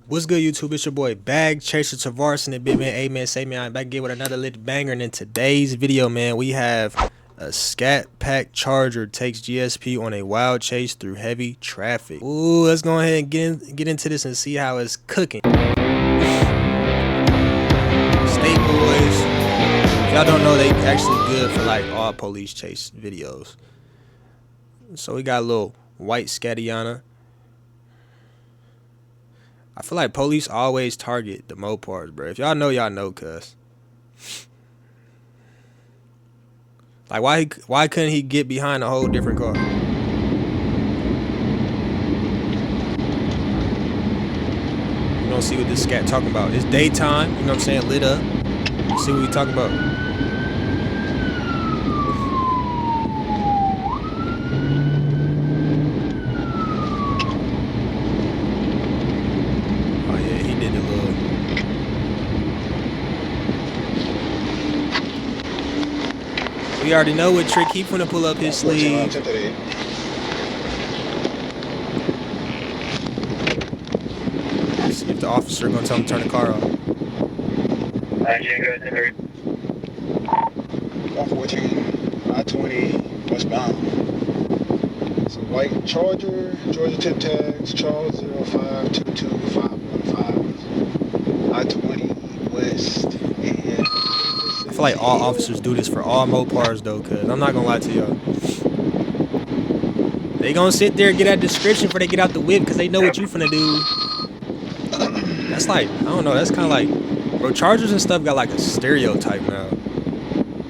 What's good, YouTube? It's your boy BagChaserTavaris and the big man. Amen. Say man, I'm back again with another lit banger. And in today's video, man, we have a Scat pack charger takes GSP on a wild chase through heavy traffic. Ooh, let's go ahead and get into this and see how it's cooking. State boys, if y'all don't know, they actually good for like all police chase videos. So we got a little white Scatiana. I feel like police always target the Mopars, bro. If y'all know, y'all know, cuz. Like, why couldn't he get behind a whole different car? You don't see what this Scat talking about. It's daytime, you know what I'm saying, lit up. You see what we talking about. We already know what trick he finna pull up his sleeve. See if the officer gonna tell him to turn the car off. 114, I-20, westbound. It's a white Charger, Georgia tip tags, Charles 0522515, I-20 west. And I feel like all officers do this for all Mopars though, cause I'm not gonna lie to y'all. They gonna sit there and get that description before they get out the whip, cause they know what you finna do. That's like, I don't know, that's kind of like, bro, Chargers and stuff got like a stereotype now.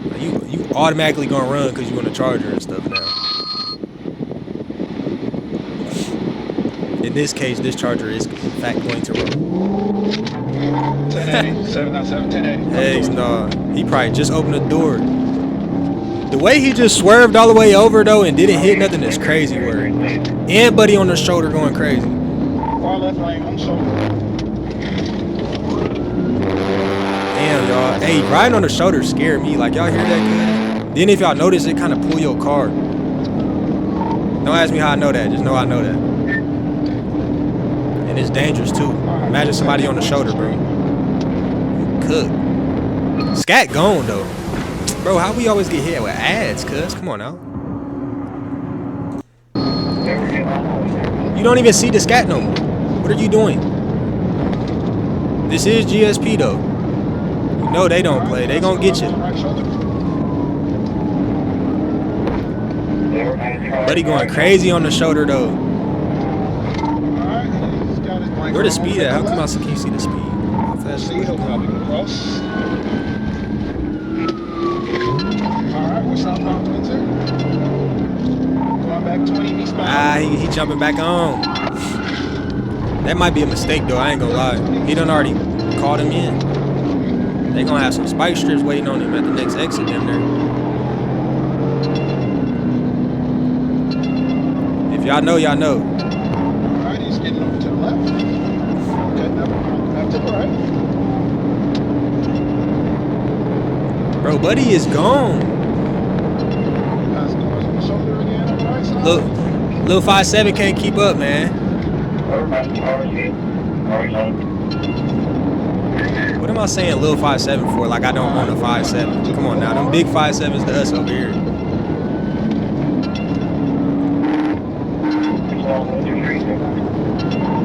Like you automatically gonna run cause you want a Charger and stuff now. In this case, this Charger is in fact going to run. 10A, 797, 10A. Hey, nah, he probably just opened the door. The way he just swerved all the way over though and didn't hit nothing is crazy word. And buddy on the shoulder going crazy. Far left lane on shoulder. Damn, y'all. Hey, riding on the shoulder scared me. Like, y'all hear that good? Then if y'all notice, it kind of pull your car. Don't ask me how I know that. Just know I know that. And it's dangerous too. Imagine somebody on the shoulder, bro. Cook. Scat gone though. Bro, how we always get hit with ads, cuz? Come on now. You don't even see the Scat no more. What are you doing? This is GSP though. You know they don't play. They gonna get you. Buddy going crazy on the shoulder though. Where the speed at? How come I can't see the speed? How fast is it? Ah, he jumping back on. That might be a mistake though, I ain't gonna lie. He done already called him in. They gonna have some spike strips waiting on him at the next exit down there. If y'all know, y'all know. Alright, he's getting over to the left. Okay, never mind. Back to the right. Bro, buddy is gone. Look, little 5'7" can't keep up, man. What am I saying little 5'7" for? Like I don't want a 5'7". Come on now, them big 5'7s to us over here.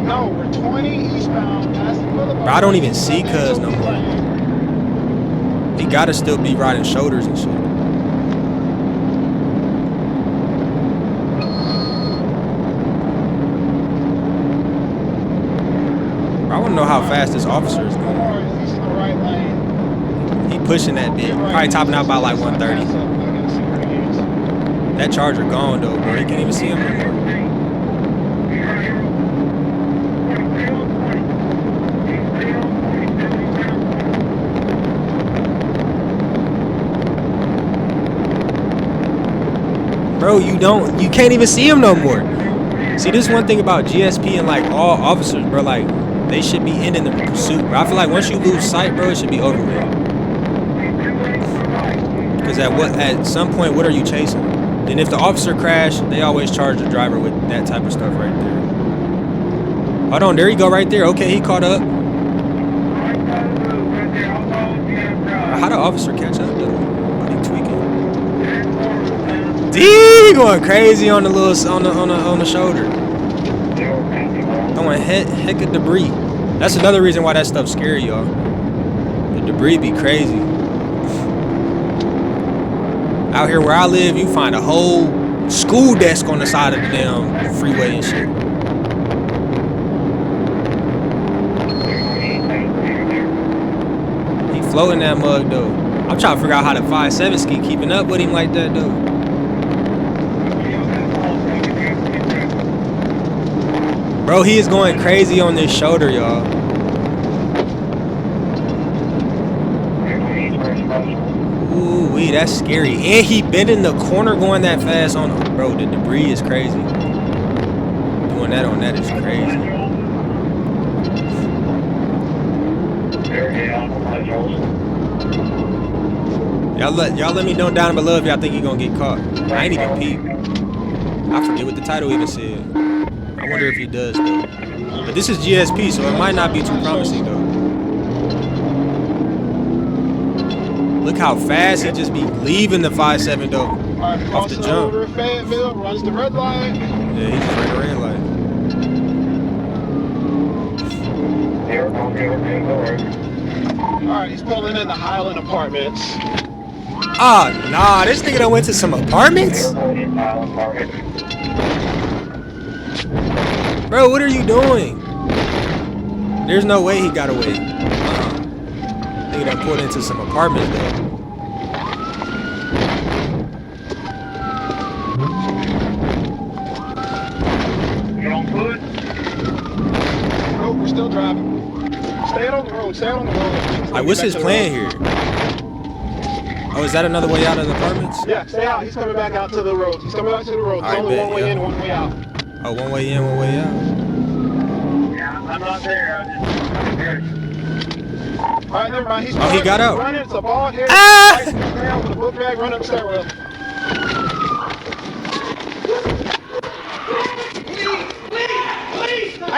No, we're 20 eastbound past the boulevard. Bro, I don't even see cuz no more. He gotta still be riding shoulders and shit. I wanna know how fast this officer is going. He pushing that bit. Probably topping out by like 130. That Charger gone though, bro. You can't even see him anymore. Bro, you can't even see him no more. See, this is one thing about GSP and like all officers, bro. Like, they should be ending the pursuit, bro. I feel like once you lose sight, bro, it should be over with. Because at some point, what are you chasing? Then if the officer crashed, they always charge the driver with that type of stuff right there. Hold on, there you go right there. Okay, he caught up. How the officer catch up though? Are they tweaking? D going crazy on the little on the shoulder. Throwing heck of debris. That's another reason why that stuff's scary, y'all. The debris be crazy. Out here where I live, you find a whole school desk on the side of the damn freeway and shit. He floating that mug though. I'm trying to figure out how the 5.7 ski keeping up with him like that though. Bro, he is going crazy on this shoulder, y'all. Ooh, wee, that's scary. And he bent in the corner going that fast on him. Bro, the debris is crazy. Doing that on that is crazy. Y'all let me know down below if y'all think he gonna get caught. I ain't even peeped. I forget what the title even said. I wonder if he does though. But this is GSP, so it might not be too promising though. Look how fast he just be leaving the 5.7 though. Off the jump. Over Fayetteville, runs the red light. Yeah, he just ran the red light. Alright, he's pulling in the Highland Apartments. Ah, nah, this nigga done went to some apartments? Bro, what are you doing? There's no way he got away. Nigga done pulled into some apartments though. You on foot? No, we're still driving. Stay on the road, stay on the road. Like, what's his plan here? Oh, is that another way out of the apartments? Yeah, stay out. He's coming back out to the road. He's coming back to the road. There's only one way in, one way out. Oh, one way in, one way out. Yeah, I'm not there. Alright, never mind. He's he got out. Running. It's a bald head. Ah! With a book bag, run up the stairwell.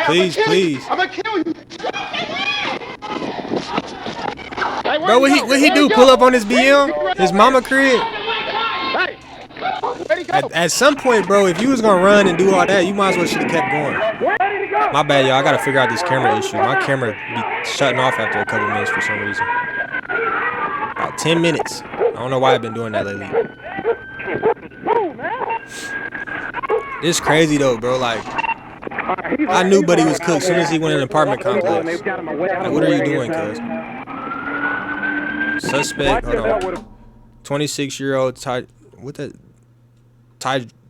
Please, please. I'm gonna kill you. Bro, what he do? Pull up on his BM? His mama crib? At some point, bro, if you was gonna run and do all that, you might as well should have kept going. My bad, y'all. I gotta figure out this camera issue. My camera be shutting off after a couple minutes for some reason. About 10 minutes. I don't know why I've been doing that lately. It's crazy though, bro. Like, I knew Buddy was cooked as soon as he went in an apartment complex. Like, what are you doing, cuz? Suspect, hold on. 26-year-old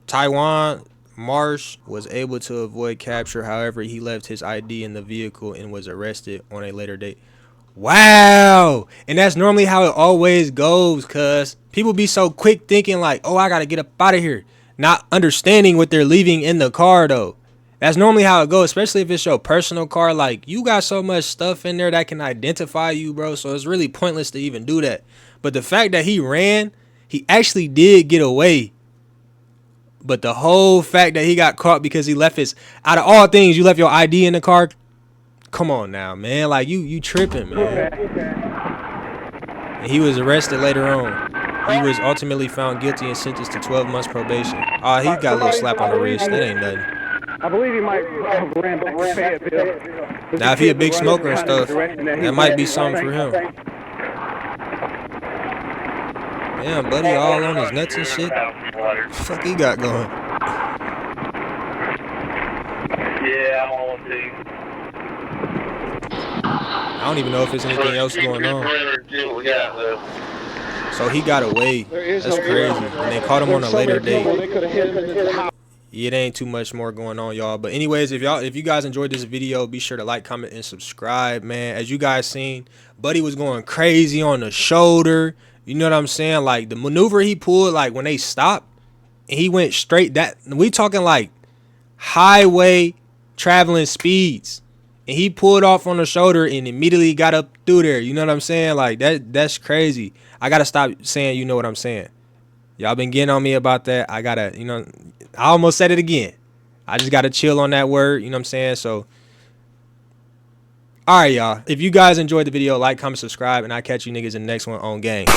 Taiwan Marsh was able to avoid capture. However, he left his ID in the vehicle and was arrested on a later date. Wow. And that's normally how it always goes, cuz people be so quick thinking like, oh, I gotta get up out of here, not understanding what they're leaving in the car though. That's normally how it goes, especially if it's your personal car. Like, you got so much stuff in there that can identify you, bro. So it's really pointless to even do that. But the fact that he ran, he actually did get away. But the whole fact that he got caught because he left his, out of all things, you left your ID in the car. Come on now, man. Like, you tripping, man. And he was arrested later on. He was ultimately found guilty and sentenced to 12 months probation. Oh, he got a little slap on the wrist. That ain't nothing. I believe he might have ran back to Fayetteville. Now, if he a big smoker and stuff, that might be something for him. Damn, Buddy all on his nuts and shit. What the fuck he got going? Yeah, I'm on too. I don't even know if there's anything else going on. So he got away. That's crazy. And they caught him on a later date. Yeah, it ain't too much more going on, y'all. But anyways, if you guys enjoyed this video, be sure to like, comment, and subscribe, man. As you guys seen, Buddy was going crazy on the shoulder. You know what I'm saying? Like, the maneuver he pulled, like when they stopped, and he went straight. That we talking like highway traveling speeds. And he pulled off on the shoulder and immediately got up through there. You know what I'm saying? Like, that's crazy. I gotta stop saying, you know what I'm saying. Y'all been getting on me about that. I gotta, I almost said it again. I just gotta chill on that word. You know what I'm saying? So Alright, y'all. If you guys enjoyed the video, like, comment, subscribe, and I'll catch you niggas in the next one on game.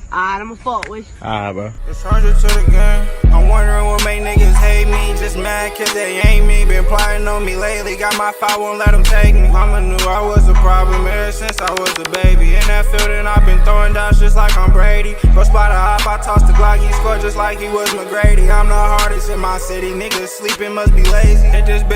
Alright, I'ma fuck with you. Alright, bro. It's 100 to the game. I'm wondering what make niggas hate me. Just mad cause they ain't me. Been plotting on me lately. Got my file, won't let them take me. Mama knew I was a problem ever since I was a baby. In that field and I've been throwing down just like I'm Brady. Go spot a hop, I toss the Glock, he scored just like he was McGrady. I'm the hardest in my city. Niggas sleeping must be lazy. Hit this bitch.